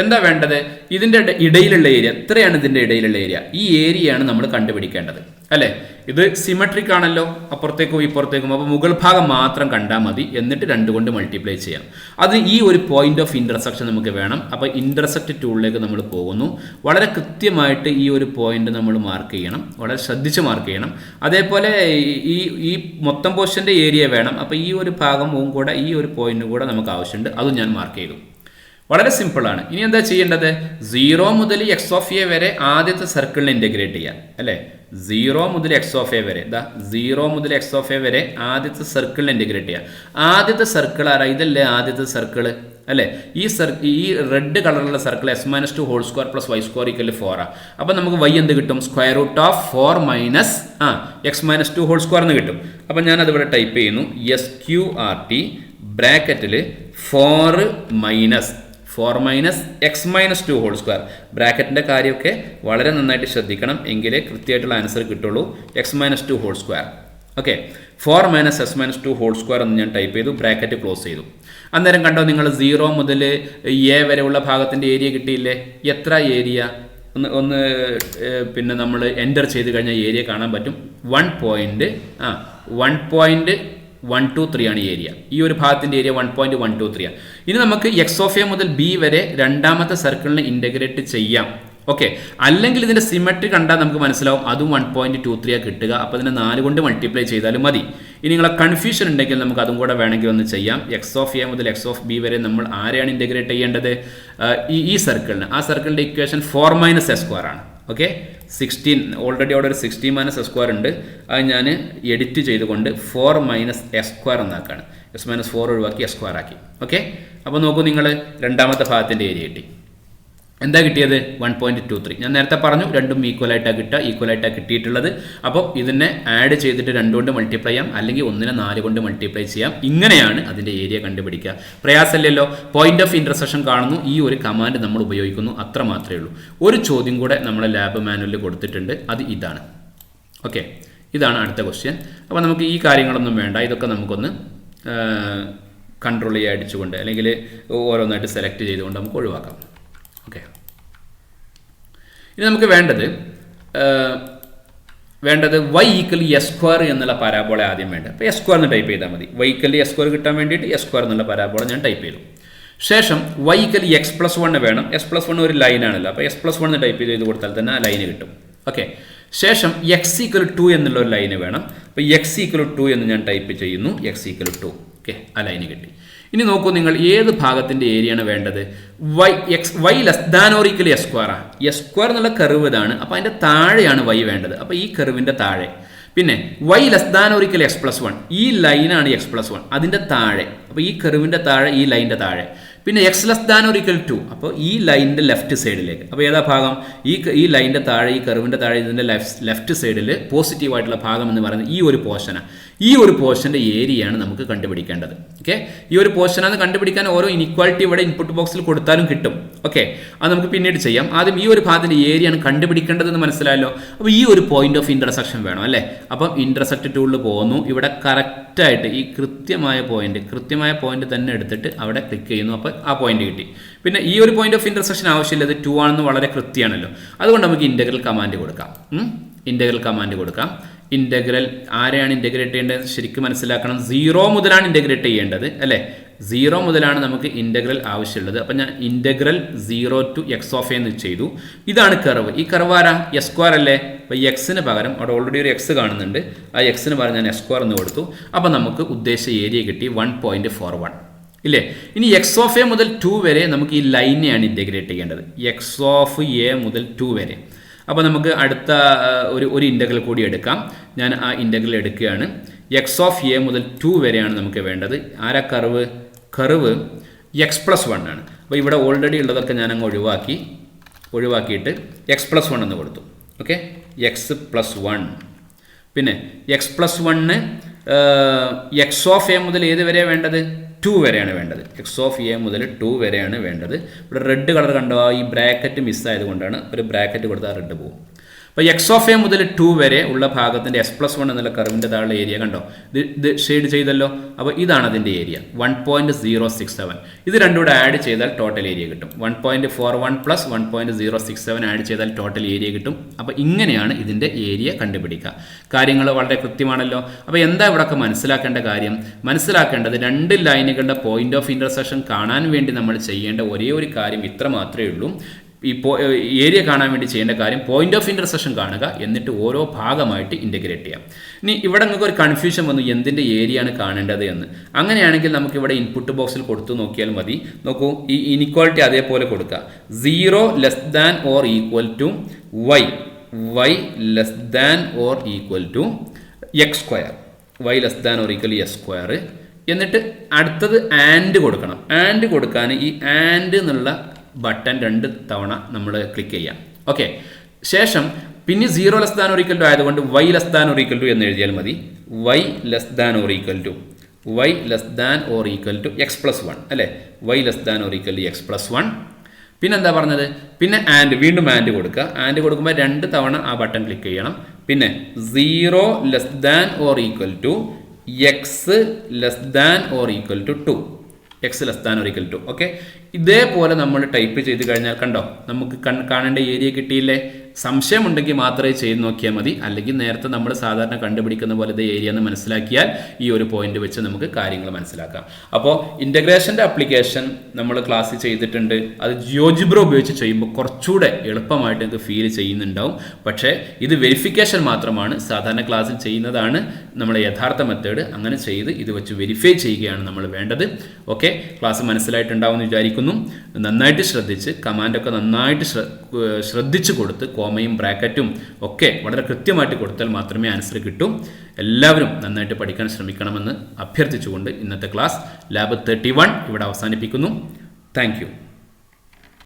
എന്താ വേണ്ടത്? ഇതിൻ്റെ ഇടയിലുള്ള ഏരിയ എത്രയാണ്? ഇതിൻ്റെ ഇടയിലുള്ള ഏരിയ, ഈ ഏരിയയാണ് നമ്മൾ കണ്ടുപിടിക്കേണ്ടത് അല്ലേ. ഇത് സിമെട്രിക് ആണല്ലോ, അപ്പുറത്തേക്കും ഇപ്പുറത്തേക്കും. അപ്പോൾ മുകൾ ഭാഗം മാത്രം കണ്ടാൽ മതി, എന്നിട്ട് 2 കൊണ്ട് മൾട്ടിപ്ലൈ ചെയ്യാം. അത് ഈ ഒരു പോയിന്റ് ഓഫ് ഇന്റർസെക്ഷൻ നമുക്ക് വേണം. അപ്പോൾ ഇന്റർസെക്റ്റ് ടൂളിലേക്ക് നമ്മൾ പോകുന്നു. വളരെ കൃത്യമായിട്ട് ഈ ഒരു പോയിന്റ് നമ്മൾ മാർക്ക് ചെയ്യണം, വളരെ ശ്രദ്ധിച്ച് മാർക്ക് ചെയ്യണം. അതേപോലെ ഈ മൊത്തം പോർഷൻ്റെ ഏരിയ വേണം. അപ്പോൾ ഈ ഒരു ഭാഗവും കൂടെ, ഈ ഒരു പോയിന്റും കൂടെ നമുക്ക് ആവശ്യമുണ്ട്, അതും ഞാൻ മാർക്ക് ചെയ്തു. വളരെ സിമ്പിളാണ്. ഇനി എന്താ ചെയ്യേണ്ടത്? 0 മുതൽ എക്സ് ഓഫ് എ വരെ ആദ്യത്തെ സർക്കിളിനെ ഇൻ്റഗ്രേറ്റ് ചെയ്യാം അല്ലേ. 0 മുതൽ എക്സ് ഓഫ് എ വരെ, 0 മുതൽ എക്സ് ഓഫ് എ വരെ ആദ്യത്തെ സർക്കിളിനെ ഇൻ്റഗ്രേറ്റ് ചെയ്യാം. ആദ്യത്തെ സർക്കിൾ ആരാ? ഇതല്ലേ ആദ്യത്തെ സർക്കിൾ അല്ലേ. ഈ റെഡ് കളറുള്ള circle x minus 2 whole square plus y square equal 4. അപ്പോൾ നമുക്ക് വൈ എന്ത് കിട്ടും? Square root of 4 minus x minus 2 whole square എന്ന് കിട്ടും. അപ്പോൾ ഞാൻ അതിവിടെ ടൈപ്പ് ചെയ്യുന്നു, എസ് ക്യു ആർ ടി ബ്രാക്കറ്റിൽ 4 minus x minus 2 whole square. ബ്രാക്കറ്റിൻ്റെ കാര്യമൊക്കെ വളരെ നന്നായിട്ട് ശ്രദ്ധിക്കണം, എങ്കിലേ കൃത്യമായിട്ടുള്ള ആൻസർ കിട്ടുള്ളൂ. X minus 2 whole square. Okay, 4 minus x minus 2 whole square എന്ന് ഞാൻ ടൈപ്പ് ചെയ്തു, ബ്രാക്കറ്റ് ക്ലോസ് ചെയ്തു. അന്നേരം കണ്ടോ നിങ്ങൾ 0 മുതൽ എ വരെയുള്ള ഭാഗത്തിൻ്റെ ഏരിയ കിട്ടിയില്ലേ? എത്ര ഏരിയ? പിന്നെ നമ്മൾ എൻ്റർ ചെയ്ത് കഴിഞ്ഞാൽ ഏരിയ കാണാൻ പറ്റും. 1.123 ആണ് ഏരിയ. ഈ ഒരു ഭാഗത്തിൻ്റെ ഏരിയ 1.123 ആണ്. ഇനി നമുക്ക് എക്സ് ഓഫ് എ മുതൽ ബി വരെ രണ്ടാമത്തെ സർക്കിളിനെ ഇൻ്റഗ്രേറ്റ് ചെയ്യാം. ഓക്കെ, അല്ലെങ്കിൽ ഇതിൻ്റെ സിമെട്രി കണ്ടാൽ നമുക്ക് മനസ്സിലാവും, അതും 1.23 കിട്ടുക. അപ്പോൾ ഇതിനെ 4 കൊണ്ട് മൾട്ടിപ്ലൈ ചെയ്താലും മതി. ഇനി നിങ്ങളെ കൺഫ്യൂഷൻ ഉണ്ടെങ്കിൽ നമുക്ക് അതും കൂടെ വേണമെങ്കിൽ ഒന്ന് ചെയ്യാം. എക്സ് ഓഫ് എ മുതൽ എക്സ് ഓഫ് ബി വരെ നമ്മൾ ആരെയാണ് ഇൻ്റഗ്രേറ്റ് ചെയ്യേണ്ടത്? ഈ സർക്കിളിന്. ആ സർക്കിളിൻ്റെ ഇക്വേഷൻ 4 മൈനസ് എ സ്ക്വയർ ആണ്. ഓക്കെ, 16 ഓൾറെഡി അവിടെ ഒരു 16 മൈനസ് എ സ്ക്വയർ ഉണ്ട്. അത് ഞാൻ എഡിറ്റ് ചെയ്തുകൊണ്ട് 4 മൈനസ് എ സ്ക്വയർ എന്നാക്കാണ്. എസ് മൈനസ് 4 ഒഴിവാക്കി എ സ്ക്വയർ ആക്കി. ഓക്കെ, അപ്പോൾ നോക്കൂ നിങ്ങൾ, രണ്ടാമത്തെ ഭാഗത്തിൻ്റെ ഏരിയ കിട്ടി. എന്താ കിട്ടിയത്? 1.23. ഞാൻ നേരത്തെ പറഞ്ഞു രണ്ടും ഈക്വലായിട്ടാണ് കിട്ടിയിട്ടുള്ളത്. അപ്പോൾ ഇതിനെ ആഡ് ചെയ്തിട്ട് 2 കൊണ്ട് മൾട്ടിപ്ലൈ ചെയ്യാം, അല്ലെങ്കിൽ 1നെ 4 കൊണ്ട് മൾട്ടിപ്ലൈ ചെയ്യാം. ഇങ്ങനെയാണ് അതിൻ്റെ ഏരിയ കണ്ടുപിടിക്കുക. പ്രയാസമില്ലല്ലോ. പോയിന്റ് ഓഫ് ഇന്റർസെക്ഷൻ കാണുന്നു, ഈ ഒരു കമാൻഡ് നമ്മൾ ഉപയോഗിക്കുന്നു, അത്ര മാത്രമേ ഉള്ളൂ. ഒരു ചോദ്യം കൂടെ നമ്മളെ ലാബ് മാനുവലിൽ കൊടുത്തിട്ടുണ്ട്, അത് ഇതാണ്. ഓക്കെ, ഇതാണ് അടുത്ത ക്വസ്റ്റ്യൻ. അപ്പോൾ നമുക്ക് ഈ കാര്യങ്ങളൊന്നും വേണ്ട, ഇതൊക്കെ നമുക്കൊന്ന് കൺട്രോൾ ചെയ്യാൻ അടിച്ചുകൊണ്ട്, അല്ലെങ്കിൽ ഓരോന്നായിട്ട് സെലക്ട് ചെയ്തുകൊണ്ട് നമുക്ക് ഒഴിവാക്കാം. ഓക്കെ, ഇനി നമുക്ക് വേണ്ടത് വൈ ഈക്വൽ എസ് സ്ക്വയർ എന്നുള്ള പരാബോള ആദ്യം വേണ്ട. അപ്പോൾ എസ് സ്ക്വയർ എന്ന് ടൈപ്പ് ചെയ്താൽ മതി. വൈ ഈക്വൽ എസ് സ്ക്വയർ കിട്ടാൻ വേണ്ടിയിട്ട് എസ് സ്ക്വയർ എന്നുള്ള പരാബോള ഞാൻ ടൈപ്പ് ചെയ്തു. ശേഷം വൈ ഈക്വൽ എക്സ് പ്ലസ് 1 വേണം. എക്സ് പ്ലസ് 1 ഒരു ലൈനാണല്ലോ, അപ്പോൾ എക്സ് പ്ലസ് 1 എന്ന് ടൈപ്പ് ചെയ്ത് കൊടുത്താൽ തന്നെ ആ ലൈന് കിട്ടും. ഓക്കെ, ശേഷം എക്സ് ഈക്വൽ 2 എന്നുള്ള ഒരു ലൈന് വേണം. അപ്പോൾ എക്സ് ഈക്വൽ 2 എന്ന് ഞാൻ ടൈപ്പ് ചെയ്യുന്നു, എക്സ് ഈക്വൽ 2. ഓക്കെ, ആ ലൈന് കിട്ടി. ഇനി നോക്കൂ നിങ്ങൾ ഏത് ഭാഗത്തിന്റെ ഏരിയയാണ് വേണ്ടത്? Y less than or equal x square. X square എന്നുള്ള കർവ് ഇതാണ്, അപ്പോൾ അതിന്റെ താഴെയാണ് വൈ വേണ്ടത്. അപ്പോൾ ഈ കർവിന്റെ താഴെ. പിന്നെ y less than or equal x plus 1, ഈ ലൈനാണ് എക്സ് പ്ലസ് 1, അതിന്റെ താഴെ. അപ്പോൾ ഈ കർവിന്റെ താഴെ, ഈ ലൈനിന്റെ താഴെ. പിന്നെ X less than or equal 2, അപ്പോൾ ഈ ലൈനിന്റെ ലെഫ്റ്റ് സൈഡിലേക്ക്. അപ്പോൾ ഏതാ ഭാഗം? ഈ ലൈനിന്റെ താഴെ, ഈ കർവിന്റെ താഴെ, ഇതിന്റെ ലെഫ്റ്റ് സൈഡിൽ പോസിറ്റീവ് ആയിട്ടുള്ള ഭാഗം എന്ന് പറയുന്നത് ഈ ഒരു പോർഷനാണ്. ഈ ഒരു പോർഷന്റെ ഏരിയയാണ് നമുക്ക് കണ്ടുപിടിക്കേണ്ടത്. ഓക്കെ, ഈ ഒരു പോർഷനാണ് കണ്ടുപിടിക്കാൻ ഓരോ ഇനിക്വാലിറ്റി ഇവിടെ ഇൻപുട്ട് ബോക്സിൽ കൊടുത്താലും കിട്ടും. ഓക്കെ, അത് നമുക്ക് പിന്നീട് ചെയ്യാം. ആദ്യം ഈ ഒരു ഭാഗത്തിന്റെ ഏരിയയാണ് കണ്ടുപിടിക്കേണ്ടതെന്ന് മനസ്സിലായല്ലോ. അപ്പോൾ ഈ ഒരു പോയിന്റ് ഓഫ് ഇന്റർസെക്ഷൻ വേണം അല്ലേ? അപ്പം ഇന്റർസെക്ട് ടൂളിൽ പോകുന്നു, ഇവിടെ കറക്റ്റായിട്ട് ഈ കൃത്യമായ പോയിന്റ് തന്നെ എടുത്തിട്ട് അവിടെ ക്ലിക്ക് ചെയ്യുന്നു. അപ്പോൾ ആ പോയിന്റ് കിട്ടി. പിന്നെ ഈ ഒരു പോയിന്റ് ഓഫ് ഇന്റർസെക്ഷൻ ആവശ്യമില്ല, ഇത് 2 ആണെന്ന് വളരെ കൃത്യമാണല്ലോ. അതുകൊണ്ട് നമുക്ക് ഇന്റഗ്രൽ കമാൻഡ് കൊടുക്കാം. ഇന്റഗ്രൽ ആരെയാണ് ഇന്റഗ്രേറ്റ് ചെയ്യേണ്ടത് ശരിക്കും മനസ്സിലാക്കണം. 0 മുതലാണ് ഇന്റഗ്രേറ്റ് ചെയ്യേണ്ടത് അല്ലേ? 0 മുതലാണ് നമുക്ക് ഇന്റഗ്രൽ ആവശ്യമുള്ളത്. അപ്പം ഞാൻ ഇന്റഗ്രൽ 0 to എക്സ് ഓഫ് എന്ന് ചെയ്തു. ഇതാണ് കർവ്. ഈ കർവ് ആരാ? എസ് സ്ക്വയർ അല്ലേ? അപ്പോൾ എക്സിന് പകരം അവിടെ ഓൾറെഡി ഒരു എക്സ് കാണുന്നുണ്ട്, ആ എക്സിന് പകരം ഞാൻ എസ് സ്ക്വയർ എന്ന് കൊടുത്തു. അപ്പം നമുക്ക് ഉദ്ദേശിച്ച ഏരിയ കിട്ടി 1.41 ഇല്ലേ? ഇനി എക്സ് ഓഫ് എ മുതൽ 2 വരെ നമുക്ക് ഈ ലൈനെയാണ് ഇന്റഗ്രേറ്റ് ചെയ്യേണ്ടത്. എക്സ് ഓഫ് എ മുതൽ 2 വരെ. അപ്പോൾ നമുക്ക് അടുത്ത ഒരു ഇൻ്റഗ്രൽ കൂടി എടുക്കാം. ഞാൻ ആ ഇൻ്റഗ്രൽ എടുക്കുകയാണ്. എക്സ് ഓഫ് എ മുതൽ 2 വരെയാണ് നമുക്ക് വേണ്ടത്. ആരാ കർവ് എക്സ് പ്ലസ് 1 ആണ്. അപ്പോൾ ഇവിടെ ഓൾറെഡി ഉള്ളതൊക്കെ ഞാൻ അങ്ങ് ഒഴിവാക്കിയിട്ട് എക്സ് പ്ലസ് 1 എന്ന് കൊടുത്തു. Okay, X plus 1. പിന്നെ X plus 1 X of a മുതൽ ഏത് വരെയാണ് വേണ്ടത്? 2 വരെയാണ് വേണ്ടത്. എക്സ് ഓഫ് എ മുതൽ 2 വരെയാണ് വേണ്ടത്. ഇവിടെ റെഡ് കളർ കണ്ടോ? ഈ ബ്രാക്കറ്റ് മിസ്സായത് കൊണ്ടാണ്. ഒരു ബ്രാക്കറ്റ് കൊടുത്താൽ റെഡ് പോകും. അപ്പോൾ എക്സ് ഓഫ് എ മുതൽ 2 വരെ ഉള്ള ഭാഗത്തിൻ്റെ എസ് പ്ലസ് 1 എന്നുള്ള കർവിൻ്റെ താഴെ ഏരിയ കണ്ടോ? ഇത് ഷെയ്ഡ് ചെയ്തല്ലോ. അപ്പോൾ ഇതാണ് അതിൻ്റെ ഏരിയ 1.067. ഇത് രണ്ടും കൂടെ ആഡ് ചെയ്താൽ ടോട്ടൽ ഏരിയ കിട്ടും. 1.41 പ്ലസ് 1.067 ആഡ് ചെയ്താൽ ടോട്ടൽ ഏരിയ കിട്ടും. അപ്പോൾ ഇങ്ങനെയാണ് ഇതിൻ്റെ ഏരിയ കണ്ടുപിടിക്കുക. കാര്യങ്ങൾ വളരെ കൃത്യമാണല്ലോ. അപ്പോൾ എന്താ ഇവിടെയൊക്കെ മനസ്സിലാക്കേണ്ടത് 2 ലൈനുകളുടെ പോയിന്റ് ഓഫ് ഇന്റർസെക്ഷൻ കാണാൻ വേണ്ടി നമ്മൾ ചെയ്യേണ്ട ഒരേ ഒരു കാര്യം ഇത്ര മാത്രമേ ഉള്ളൂ. ഈ ഏരിയ കാണാൻ വേണ്ടി ചെയ്യേണ്ട കാര്യം പോയിന്റ് ഓഫ് ഇന്റർസെക്ഷൻ കാണുക, എന്നിട്ട് ഓരോ ഭാഗമായിട്ട് ഇൻ്റഗ്രേറ്റ് ചെയ്യാം. ഇനി ഇവിടെ നിങ്ങൾക്ക് ഒരു കൺഫ്യൂഷൻ വന്നു എന്തിൻ്റെ ഏരിയയാണ് കാണേണ്ടത് എന്ന്. അങ്ങനെയാണെങ്കിൽ നമുക്ക് ഇവിടെ ഇൻപുട്ട് ബോക്സിൽ കൊടുത്തു നോക്കിയാൽ മതി. നോക്കൂ, ഈ ഇനിക്വാലിറ്റി അതേപോലെ കൊടുക്കുക. 0 less than or equal to y less than or equal to x square. Y less than or equal x square. എന്നിട്ട് അടുത്തത് ആൻഡ് കൊടുക്കണം. ആൻഡ് കൊടുക്കാൻ ഈ ആൻഡ് എന്നുള്ള ബട്ടൺ 2 തവണ നമ്മൾ ക്ലിക്ക് ചെയ്യാം. ഓക്കെ, ശേഷം പിന്നെ 0 less than or equal to ആയതുകൊണ്ട് y less than or equal to എന്ന് എഴുതിയാൽ മതി. Y less than or equal to x plus 1 അല്ലേ? Y less than or equal to x plus 1. പിന്നെ എന്താ പറഞ്ഞത്? പിന്നെ വീണ്ടും ആൻഡ് കൊടുക്കുക. ആൻഡ് കൊടുക്കുമ്പോൾ 2 തവണ ആ ബട്ടൺ ക്ലിക്ക് ചെയ്യണം. പിന്നെ 0 less than or equal to x less than or equal to 2. X less than or equal to. Okay, ഇതേപോലെ നമ്മൾ ടൈപ്പ് ചെയ്ത് കഴിഞ്ഞാൽ കണ്ടോ നമുക്ക് കാണേണ്ട ഏരിയ കിട്ടിയില്ലേ? സംശയമുണ്ടെങ്കിൽ മാത്രമേ ചെയ്ത് നോക്കിയാൽ മതി. അല്ലെങ്കിൽ നേരത്തെ നമ്മൾ സാധാരണ കണ്ടുപിടിക്കുന്ന പോലത്തെ ഏരിയ എന്ന് മനസ്സിലാക്കിയാൽ ഈ ഒരു പോയിന്റ് വെച്ച് നമുക്ക് കാര്യങ്ങൾ മനസ്സിലാക്കാം. അപ്പോൾ ഇൻ്റഗ്രേഷൻ്റെ ആപ്ലിക്കേഷൻ നമ്മൾ ക്ലാസ്സിൽ ചെയ്തിട്ടുണ്ട്. അത് ജിയോജിബ്ര ഉപയോഗിച്ച് ചെയ്യുമ്പോൾ കുറച്ചുകൂടെ എളുപ്പമായിട്ട് നിങ്ങൾക്ക് ഫീൽ ചെയ്യുന്നുണ്ടാവും. പക്ഷേ ഇത് വെരിഫിക്കേഷൻ മാത്രമാണ്. സാധാരണ ക്ലാസ്സിൽ ചെയ്യുന്നതാണ് നമ്മുടെ യഥാർത്ഥ മെത്തേഡ്. അങ്ങനെ ചെയ്ത് ഇത് വെച്ച് വെരിഫൈ ചെയ്യുകയാണ് നമ്മൾ വേണ്ടത്. ഓക്കെ, ക്ലാസ് മനസ്സിലായിട്ടുണ്ടാവും എന്ന് വിചാരിക്കുന്നു. നന്നായിട്ട് ശ്രദ്ധിച്ച് കമാൻഡൊക്കെ നന്നായിട്ട് ശ്രദ്ധിച്ച് കൊടുത്ത് കോമയും ബ്രാക്കറ്റും ഒക്കെ വളരെ കൃത്യമായിട്ട് കൊടുത്താൽ മാത്രമേ ആൻസർ കിട്ടൂ. എല്ലാവരും നന്നായിട്ട് പഠിക്കാൻ ശ്രമിക്കണമെന്ന് അഭ്യർത്ഥിച്ചുകൊണ്ട് ഇന്നത്തെ ക്ലാസ് ലാബ് 31 ഇവിടെ അവസാനിപ്പിക്കുന്നു. Thank you.